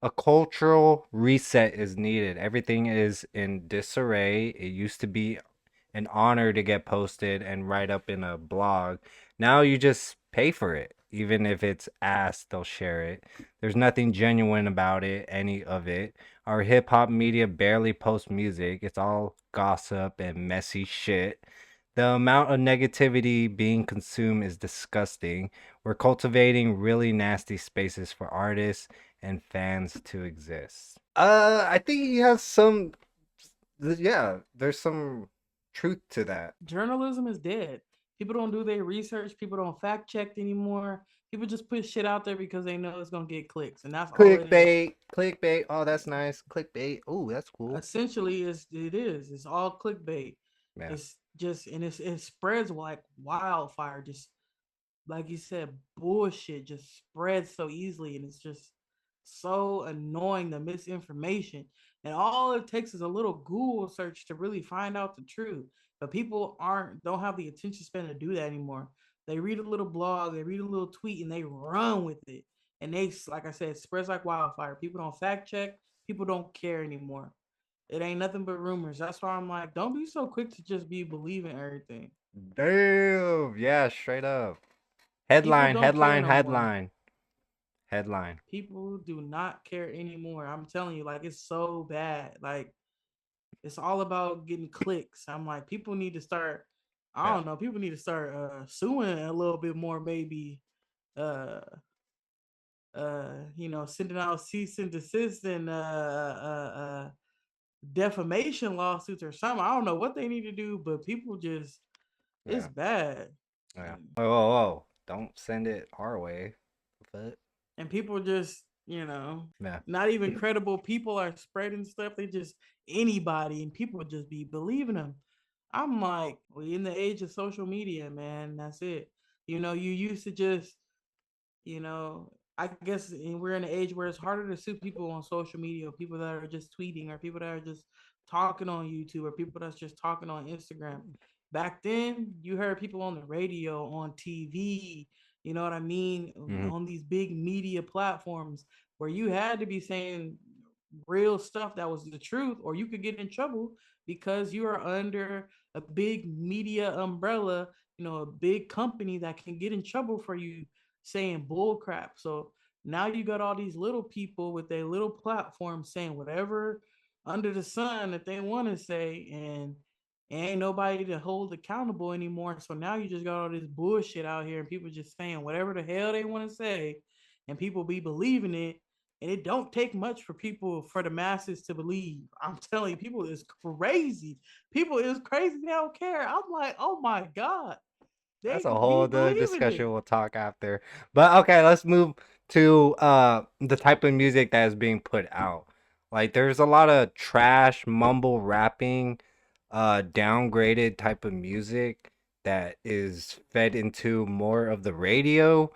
A cultural reset is needed. Everything is in disarray. It used to be an honor to get posted and write up in a blog. Now you just pay for it. Even if it's asked, they'll share it. There's nothing genuine about it, any of it. Our hip hop media barely posts music. It's all gossip and messy shit. The amount of negativity being consumed is disgusting. We're cultivating really nasty spaces for artists and fans to exist. I think he has some. Yeah, there's some truth to that. Journalism is dead. People don't do their research. People don't fact check anymore. People just put shit out there because they know it's gonna get clicks, and that's all it is. Clickbait, clickbait. Oh, that's nice. Clickbait. Oh, that's cool. Essentially, it's all clickbait. Yeah, It's just and it spreads like wildfire. Just like you said, bullshit just spreads so easily, and it's just so annoying, the misinformation. And all it takes is a little Google search to really find out the truth. But people aren't don't have the attention span to do that anymore. They read a little blog, they read a little tweet, and they run with it. And they, like I said, it spreads like wildfire. People don't fact check. People don't care anymore. It ain't nothing but rumors. That's why I'm like, don't be so quick to just be believing everything. damn. Yeah, straight up. People Headline, don't care headline, no more. headline, headline. People do not care anymore. I'm telling you, like it's so bad. Like it's all about getting clicks. I'm like, people need to start. I Yeah, don't know. People need to start suing a little bit more, maybe. Uh, sending out cease and desist and defamation lawsuits or something. I don't know what they need to do, but people just it's yeah, bad. yeah. And Whoa, whoa, whoa. Don't send it our way. But and people just yeah, not even credible people are spreading stuff. They just anybody, and people just be believing them. I'm like, we in the age of social media, man. That's it. You used to just, you know, I guess we're in an age where it's harder to sue people on social media, people that are just tweeting, or people that are just talking on YouTube, or people that's just talking on Instagram. Back then, you heard people on the radio, on TV, you know what I mean, hmm, on these big media platforms where you had to be saying real stuff that was the truth, or you could get in trouble because you are under a big media umbrella, a big company that can get in trouble for you saying bull crap. So now you got all these little people with their little platform saying whatever under the sun that they want to say, and ain't nobody to hold accountable anymore. So now you just got all this bullshit out here, and people just saying whatever the hell they want to say, and people be believing it. And it don't take much for the masses to believe. I'm telling you, people is crazy. People is crazy. They don't care. I'm like, oh my god, that's they a whole be other believing discussion. it. We'll talk after. But okay, let's move to the type of music that is being put out. Like there's a lot of trash mumble rapping, downgraded type of music that is fed into more of the radio.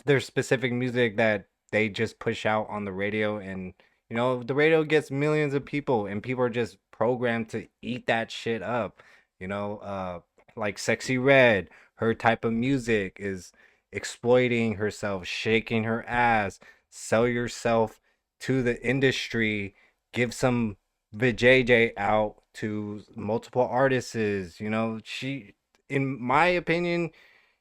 There's specific music that they just push out on the radio, and the radio gets millions of people, and people are just programmed to eat that shit up. You know, like Sexy Red, her type of music is exploiting herself, shaking her ass, sell yourself to the industry, give some vajayjay out to multiple artists. She, in my opinion,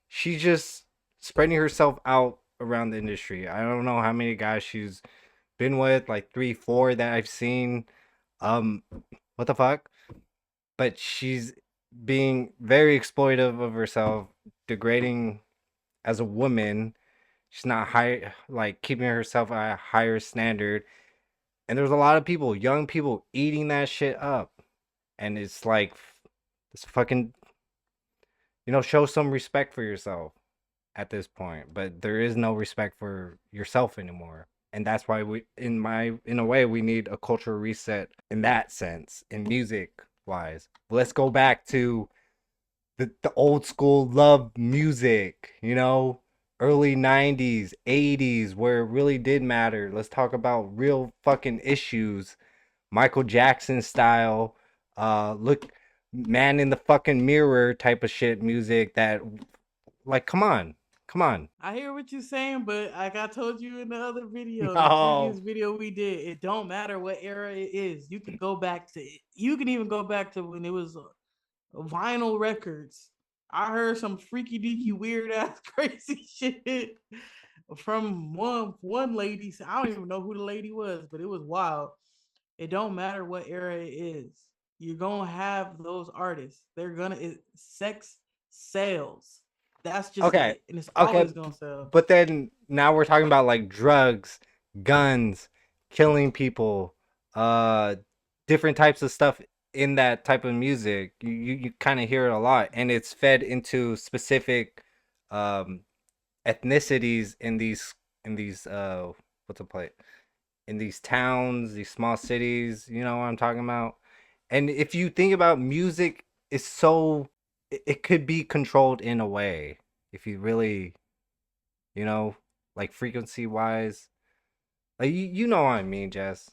she's just spreading herself out around the industry. I don't know how many guys she's been with, like three, four that I've seen. Um, what the fuck? But she's being very exploitive of herself, degrading as a woman. She's not high, like keeping herself at a higher standard. And there's a lot of people, young people, eating that shit up. And it's like, it's fucking, show some respect for yourself at this point. But there is no respect for yourself anymore. And that's why in a way, we need a cultural reset in that sense, in music wise. Let's go back to the old school love music, early 90s, 80s, where it really did matter. Let's talk about real fucking issues. Michael Jackson style, look, man in the fucking mirror type of shit music that, like, come on. Come on. I hear what you're saying, but like I told you in the other video, in the previous No. video we did, it don't matter what era it is. You could go back to it. You can even go back to when it was vinyl records. I heard some freaky deaky weird ass crazy shit from one lady. I don't even know who the lady was, but it was wild. It don't matter what era it is. You're gonna have those artists. They're gonna sex sales. That's just Okay. it, and it's Okay. always gonna sell. But then now we're talking about like drugs, guns, killing people, uh different types of stuff in that type of music. You kind of hear it a lot, and it's fed into specific um ethnicities in these what's a play in these towns, these small cities, you know what I'm talking about? And if you think about music, it's so it could be controlled in a way if you really, you know, like frequency wise. Like you know what I mean, Jess.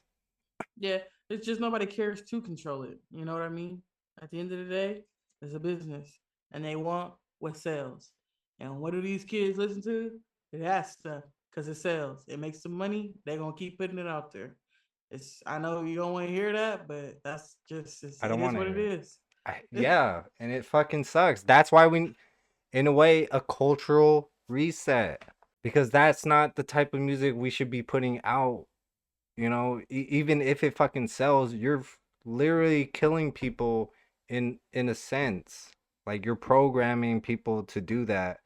Yeah, it's just nobody cares to control it. You know what I mean? At the end of the day, it's a business, and they want what sells. And what do these kids listen to? That stuff because it sells. It makes some money. They're gonna keep putting it out there. It's I know you don't want to hear that, but that's just I it don't is want to what it hear it. is. Yeah, and it fucking sucks. That's why we in a way a cultural reset because that's not the type of music we should be putting out. You know, even if it fucking sells, you're literally killing people in a sense. Like you're programming people to do that.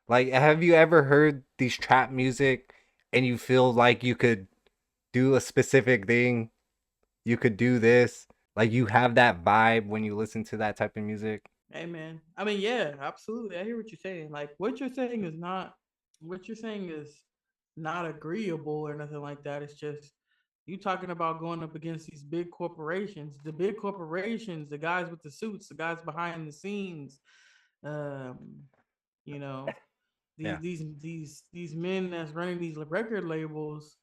Like, have you ever heard these trap music and you feel like you could do a specific thing? You could do this. Like you have that vibe when you listen to that type of music. Hey man, I mean, yeah, absolutely. I hear what you're saying. Like, what you're saying is not what you're saying is not agreeable or nothing like that. It's just you talking about going up against these big corporations. The big corporations, the guys with the suits, the guys behind the scenes. Um, you know, Yeah. these men that's running these record labels,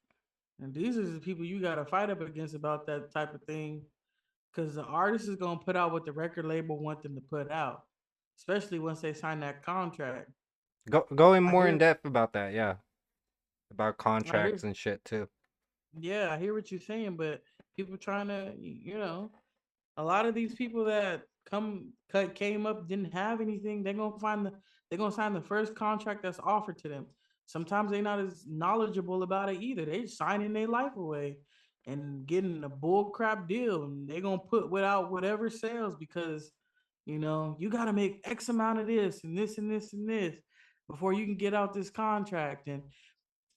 and these are the people you got to fight up against about that type of thing because the artist is gonna put out what the record label want them to put out, especially once they sign that contract. Go in I more in hear, depth about that. Yeah. About I hear, contracts and shit too. yeah, I hear what you're saying, but people trying to, a lot of these people that came up didn't have anything. They're gonna sign the first contract that's offered to them. Sometimes they're not as knowledgeable about it either. They signing their life away and getting a bull crap deal, and they're gonna put without whatever sales because you got to make X amount of this and this and this and this before you can get out this contract, and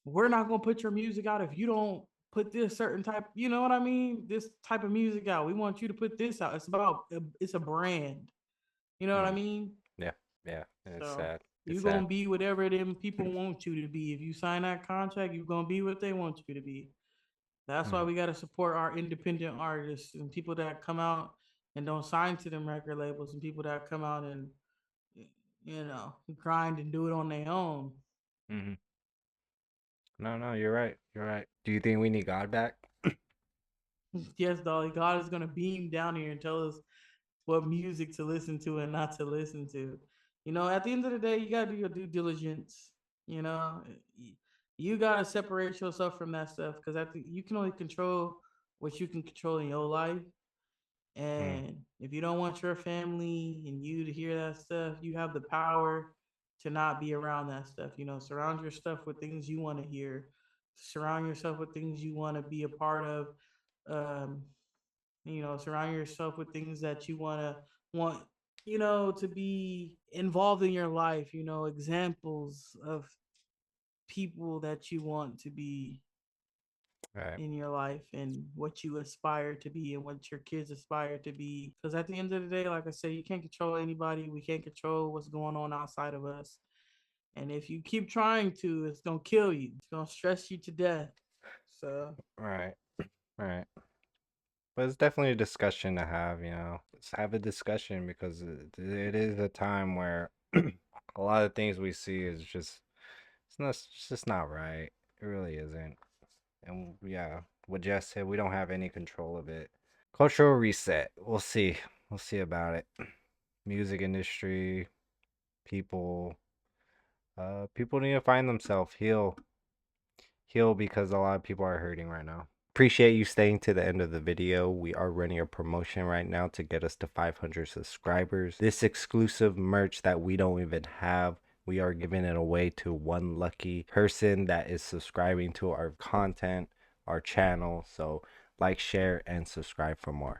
we're not gonna put your music out if you don't put this certain type, you know what I mean? This type of music out. We want you to put this out. It's a brand. You know what I Mm, mean? yeah. Yeah. And it's So sad. It's you're sad. gonna be whatever them people want you to be. If you sign that contract, you're gonna be what they want you to be. That's why Mm, we gotta support our independent artists and people that come out and don't sign to them record labels and people that come out and grind and do it on their own. mhm. No, no, you're right. You're right. Do you think we need God back? Yes, Dolly, God is gonna beam down here and tell us what music to listen to and not to listen to. At the end of the day, you got to do your due diligence. You know, you got to separate yourself from that stuff because you can only control what you can control in your life. Mm, And if you don't want your family and you to hear that stuff, you have the power to not be around that stuff. Surround your stuff with things you want to hear. Surround yourself with things you want to be a part of. Um, surround yourself with things that you want to be involved in your life, examples of people that you want to be right. in your life and what you aspire to be and what your kids aspire to be, because at the end of the day, like I said, you can't control anybody. We can't control what's going on outside of us, and if you keep trying to, it's gonna kill you. It's gonna stress you to death. So Right. Right. But it's definitely a discussion to have, Let's have a discussion because it is a time where a lot of things we see is just it's just not right. It really isn't. And yeah, what Jess said, we don't have any control of it. Cultural reset. We'll see. We'll see about it. Music industry, people. People need to find themselves, heal because a lot of people are hurting right now. Appreciate you staying to the end of the video. We are running a promotion right now to get us to 500 subscribers. This exclusive merch that we don't even have, we are giving it away to one lucky person that is subscribing to our content, our channel. So like, share, and subscribe for more.